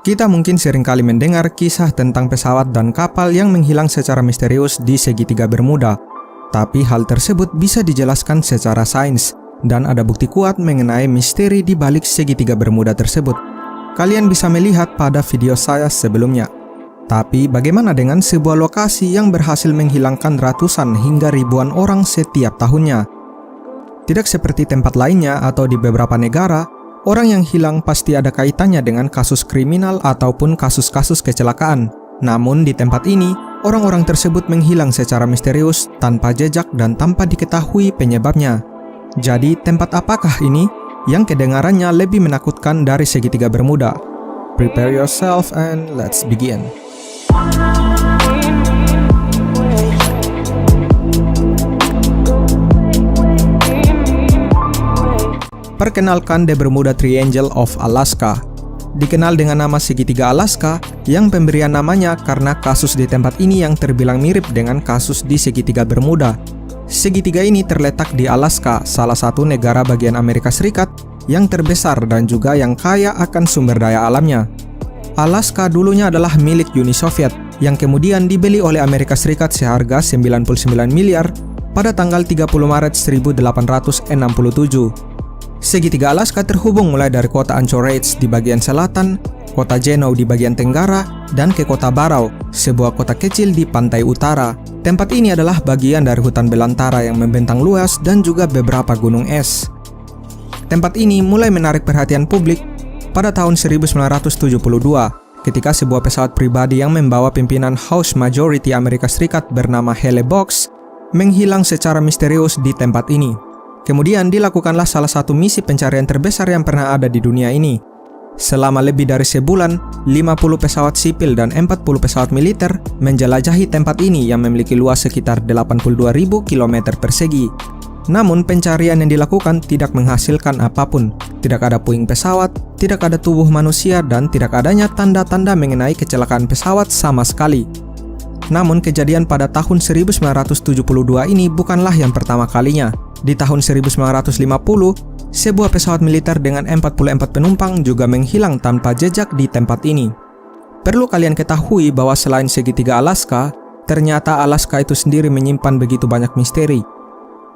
Kita mungkin seringkali mendengar kisah tentang pesawat dan kapal yang menghilang secara misterius di segitiga Bermuda. Tapi hal tersebut bisa dijelaskan secara sains, dan ada bukti kuat mengenai misteri di balik segitiga Bermuda tersebut. Kalian bisa melihat pada video saya sebelumnya. Tapi bagaimana dengan sebuah lokasi yang berhasil menghilangkan ratusan hingga ribuan orang setiap tahunnya? Tidak seperti tempat lainnya atau di beberapa negara, orang yang hilang pasti ada kaitannya dengan kasus kriminal ataupun kasus-kasus kecelakaan. Namun di tempat ini, orang-orang tersebut menghilang secara misterius, tanpa jejak dan tanpa diketahui penyebabnya. Jadi tempat apakah ini yang kedengarannya lebih menakutkan dari segitiga Bermuda? Prepare yourself and let's begin. Perkenalkan The Bermuda Triangle of Alaska. Dikenal dengan nama segitiga Alaska, yang pemberian namanya karena kasus di tempat ini yang terbilang mirip dengan kasus di segitiga Bermuda. Segitiga ini terletak di Alaska, salah satu negara bagian Amerika Serikat yang terbesar dan juga yang kaya akan sumber daya alamnya. Alaska dulunya adalah milik Uni Soviet, yang kemudian dibeli oleh Amerika Serikat seharga 99 miliar pada tanggal 30 Maret 1867. Segitiga Alaska terhubung mulai dari kota Anchorage di bagian selatan, kota Juneau di bagian tenggara, dan ke kota Barrow, sebuah kota kecil di pantai utara. Tempat ini adalah bagian dari hutan belantara yang membentang luas dan juga beberapa gunung es. Tempat ini mulai menarik perhatian publik pada tahun 1972, ketika sebuah pesawat pribadi yang membawa pimpinan House Majority Amerika Serikat bernama Haley Box menghilang secara misterius di tempat ini. Kemudian dilakukanlah salah satu misi pencarian terbesar yang pernah ada di dunia ini. Selama lebih dari sebulan, 50 pesawat sipil dan 40 pesawat militer menjelajahi tempat ini yang memiliki luas sekitar 82.000 km persegi. Namun pencarian yang dilakukan tidak menghasilkan apapun. Tidak ada puing pesawat, tidak ada tubuh manusia, dan tidak adanya tanda-tanda mengenai kecelakaan pesawat sama sekali. Namun kejadian pada tahun 1972 ini bukanlah yang pertama kalinya. Di tahun 1950, sebuah pesawat militer dengan 44 penumpang juga menghilang tanpa jejak di tempat ini. Perlu kalian ketahui bahwa selain segitiga Alaska, ternyata Alaska itu sendiri menyimpan begitu banyak misteri.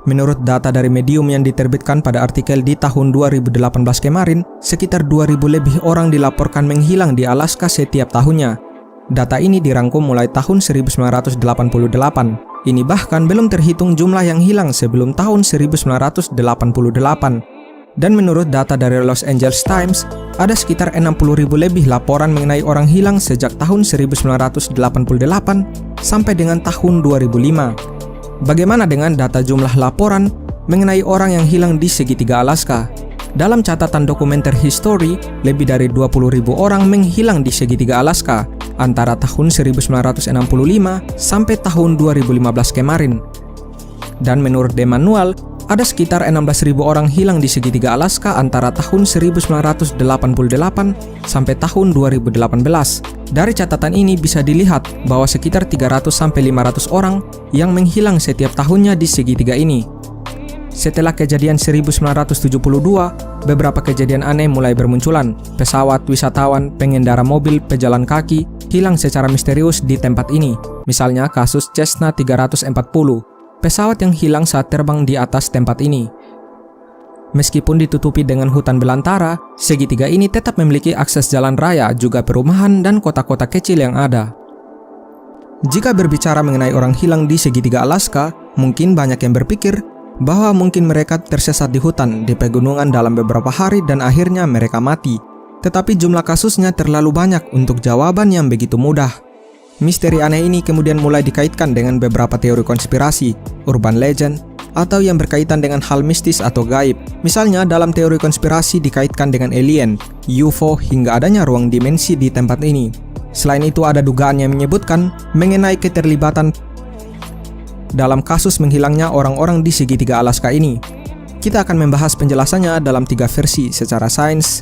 Menurut data dari Medium yang diterbitkan pada artikel di tahun 2018 kemarin, sekitar 2.000 lebih orang dilaporkan menghilang di Alaska setiap tahunnya. Data ini dirangkum mulai tahun 1988. Ini bahkan belum terhitung jumlah yang hilang sebelum tahun 1988. Dan menurut data dari Los Angeles Times, ada sekitar 60.000 lebih laporan mengenai orang hilang sejak tahun 1988 sampai dengan tahun 2005. Bagaimana dengan data jumlah laporan mengenai orang yang hilang di segitiga Alaska? Dalam catatan dokumenter History, lebih dari 20.000 orang menghilang di segitiga Alaska antara tahun 1965 sampai tahun 2015 kemarin. Dan menurut The Manual, ada sekitar 16.000 orang hilang di segitiga Alaska antara tahun 1988 sampai tahun 2018. Dari catatan ini bisa dilihat bahwa sekitar 300 sampai 500 orang yang menghilang setiap tahunnya di segitiga ini. Setelah kejadian 1972, beberapa kejadian aneh mulai bermunculan. Pesawat, wisatawan, pengendara mobil, pejalan kaki hilang secara misterius di tempat ini. Misalnya kasus Cessna 340, pesawat yang hilang saat terbang di atas tempat ini. Meskipun ditutupi dengan hutan belantara, segitiga ini tetap memiliki akses jalan raya, juga perumahan dan kota-kota kecil yang ada. Jika berbicara mengenai orang hilang di segitiga Alaska, mungkin banyak yang berpikir bahwa mungkin mereka tersesat di hutan, di pegunungan dalam beberapa hari dan akhirnya mereka mati. Tetapi jumlah kasusnya terlalu banyak untuk jawaban yang begitu mudah. Misteri aneh ini kemudian mulai dikaitkan dengan beberapa teori konspirasi, urban legend, atau yang berkaitan dengan hal mistis atau gaib. Misalnya dalam teori konspirasi dikaitkan dengan alien, UFO, hingga adanya ruang dimensi di tempat ini. Selain itu ada dugaan yang menyebutkan mengenai keterlibatan dalam kasus menghilangnya orang-orang di segitiga Alaska ini. Kita akan membahas penjelasannya dalam 3 versi secara sains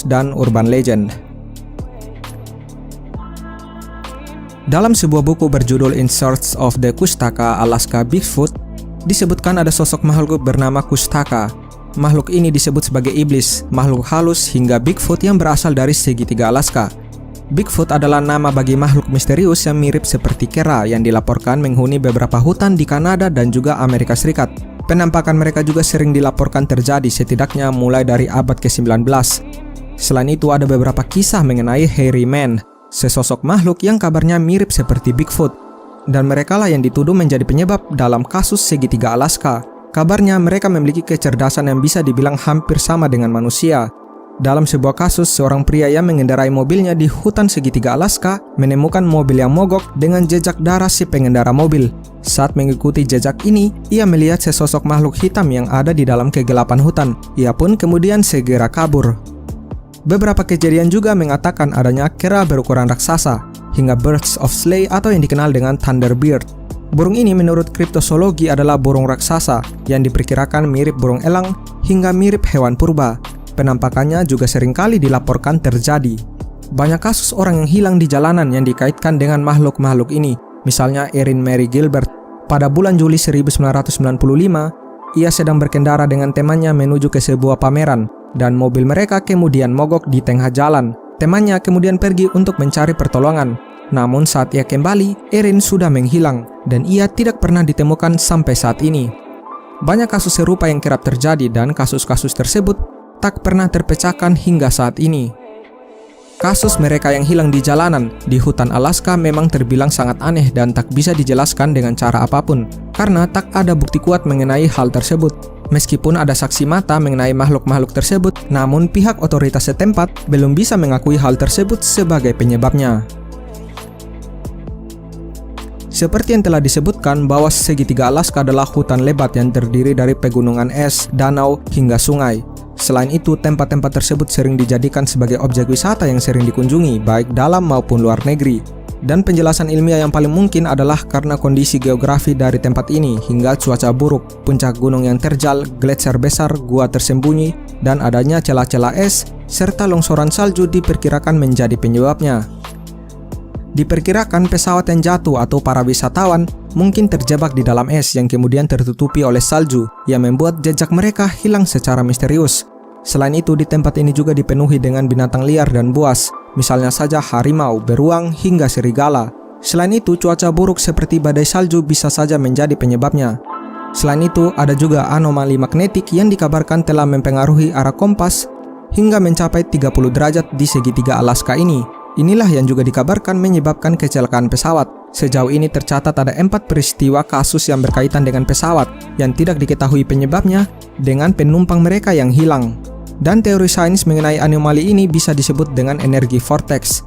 dan urban legend. Dalam sebuah buku berjudul In Search of the Kushtaka Alaska Bigfoot, disebutkan ada sosok makhluk bernama Kushtaka. Makhluk ini disebut sebagai iblis, makhluk halus, hingga Bigfoot yang berasal dari segitiga Alaska. Bigfoot adalah nama bagi makhluk misterius yang mirip seperti kera yang dilaporkan menghuni beberapa hutan di Kanada dan juga Amerika Serikat. Penampakan mereka juga sering dilaporkan terjadi setidaknya mulai dari abad ke-19. Selain itu ada beberapa kisah mengenai Hairy Man, sesosok makhluk yang kabarnya mirip seperti Bigfoot. Dan merekalah yang dituduh menjadi penyebab dalam kasus segitiga Alaska. Kabarnya mereka memiliki kecerdasan yang bisa dibilang hampir sama dengan manusia. Dalam sebuah kasus, seorang pria yang mengendarai mobilnya di hutan segitiga Alaska menemukan mobil yang mogok dengan jejak darah si pengendara mobil. Saat mengikuti jejak ini, ia melihat sesosok makhluk hitam yang ada di dalam kegelapan hutan. Ia pun kemudian segera kabur. Beberapa kejadian juga mengatakan adanya kera berukuran raksasa, hingga Birds of Prey atau yang dikenal dengan Thunderbird. Burung ini menurut kriptozoologi adalah burung raksasa yang diperkirakan mirip burung elang hingga mirip hewan purba. Penampakannya juga seringkali dilaporkan terjadi. Banyak kasus orang yang hilang di jalanan yang dikaitkan dengan makhluk-makhluk ini. Misalnya Erin Mary Gilbert. Pada bulan Juli 1995, ia sedang berkendara dengan temannya menuju ke sebuah pameran, dan mobil mereka kemudian mogok di tengah jalan. Temannya kemudian pergi untuk mencari pertolongan. Namun saat ia kembali, Erin sudah menghilang, dan ia tidak pernah ditemukan sampai saat ini. Banyak kasus serupa yang kerap terjadi dan kasus-kasus tersebut tak pernah terpecahkan hingga saat ini. Kasus mereka yang hilang di jalanan di hutan Alaska memang terbilang sangat aneh dan tak bisa dijelaskan dengan cara apapun, karena tak ada bukti kuat mengenai hal tersebut. Meskipun ada saksi mata mengenai makhluk-makhluk tersebut, namun pihak otoritas setempat belum bisa mengakui hal tersebut sebagai penyebabnya. Seperti yang telah disebutkan bahwa segitiga Alaska adalah hutan lebat yang terdiri dari pegunungan es, danau, hingga sungai. Selain itu, tempat-tempat tersebut sering dijadikan sebagai objek wisata yang sering dikunjungi, baik dalam maupun luar negeri. Dan penjelasan ilmiah yang paling mungkin adalah karena kondisi geografi dari tempat ini, hingga cuaca buruk, puncak gunung yang terjal, gletser besar, gua tersembunyi, dan adanya celah-celah es, serta longsoran salju diperkirakan menjadi penyebabnya. Diperkirakan pesawat yang jatuh atau para wisatawan mungkin terjebak di dalam es yang kemudian tertutupi oleh salju yang membuat jejak mereka hilang secara misterius. Selain itu, di tempat ini juga dipenuhi dengan binatang liar dan buas, misalnya saja harimau, beruang, hingga serigala. Selain itu, cuaca buruk seperti badai salju bisa saja menjadi penyebabnya. Selain itu, ada juga anomali magnetik yang dikabarkan telah mempengaruhi arah kompas hingga mencapai 30 derajat di segitiga Alaska ini. Inilah yang juga dikabarkan menyebabkan kecelakaan pesawat. Sejauh ini tercatat ada 4 peristiwa kasus yang berkaitan dengan pesawat yang tidak diketahui penyebabnya dengan penumpang mereka yang hilang. Dan teori sains mengenai anomali ini bisa disebut dengan energi vortex.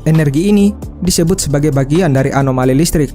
Energi ini disebut sebagai bagian dari anomali listrik,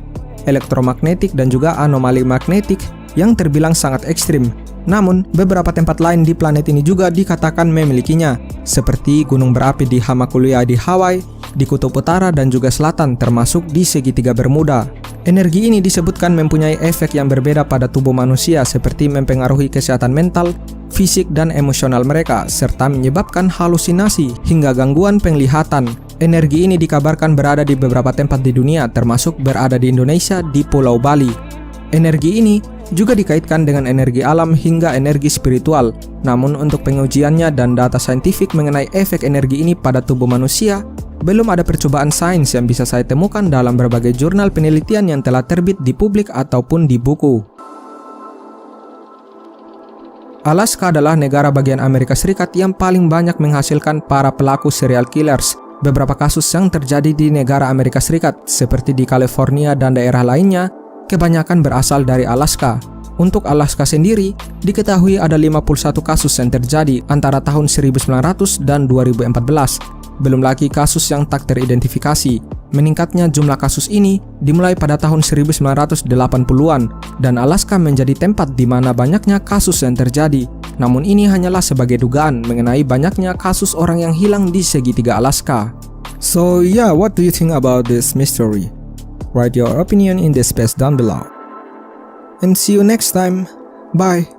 elektromagnetik dan juga anomali magnetik yang terbilang sangat ekstrim. Namun, beberapa tempat lain di planet ini juga dikatakan memilikinya, seperti gunung berapi di Hamakulia di Hawaii, di Kutub Utara dan juga Selatan, termasuk di segitiga Bermuda. Energi ini disebutkan mempunyai efek yang berbeda pada tubuh manusia, seperti mempengaruhi kesehatan mental, fisik, dan emosional mereka, serta menyebabkan halusinasi hingga gangguan penglihatan. Energi ini dikabarkan berada di beberapa tempat di dunia, termasuk berada di Indonesia di Pulau Bali. Energi ini juga dikaitkan dengan energi alam hingga energi spiritual. Namun untuk pengujiannya dan data saintifik mengenai efek energi ini pada tubuh manusia, belum ada percobaan sains yang bisa saya temukan dalam berbagai jurnal penelitian yang telah terbit di publik ataupun di buku. Alaska adalah negara bagian Amerika Serikat yang paling banyak menghasilkan para pelaku serial killers. Beberapa kasus yang terjadi di negara Amerika Serikat, seperti di California dan daerah lainnya, kebanyakan berasal dari Alaska. Untuk Alaska sendiri, diketahui ada 51 kasus yang terjadi antara tahun 1900 dan 2014. Belum lagi kasus yang tak teridentifikasi. Meningkatnya jumlah kasus ini dimulai pada tahun 1980-an, dan Alaska menjadi tempat di mana banyaknya kasus yang terjadi. Namun ini hanyalah sebagai dugaan mengenai banyaknya kasus orang yang hilang di segitiga Alaska. So yeah, what do you think about this mystery? Write your opinion in the space down below. And see you next time. Bye.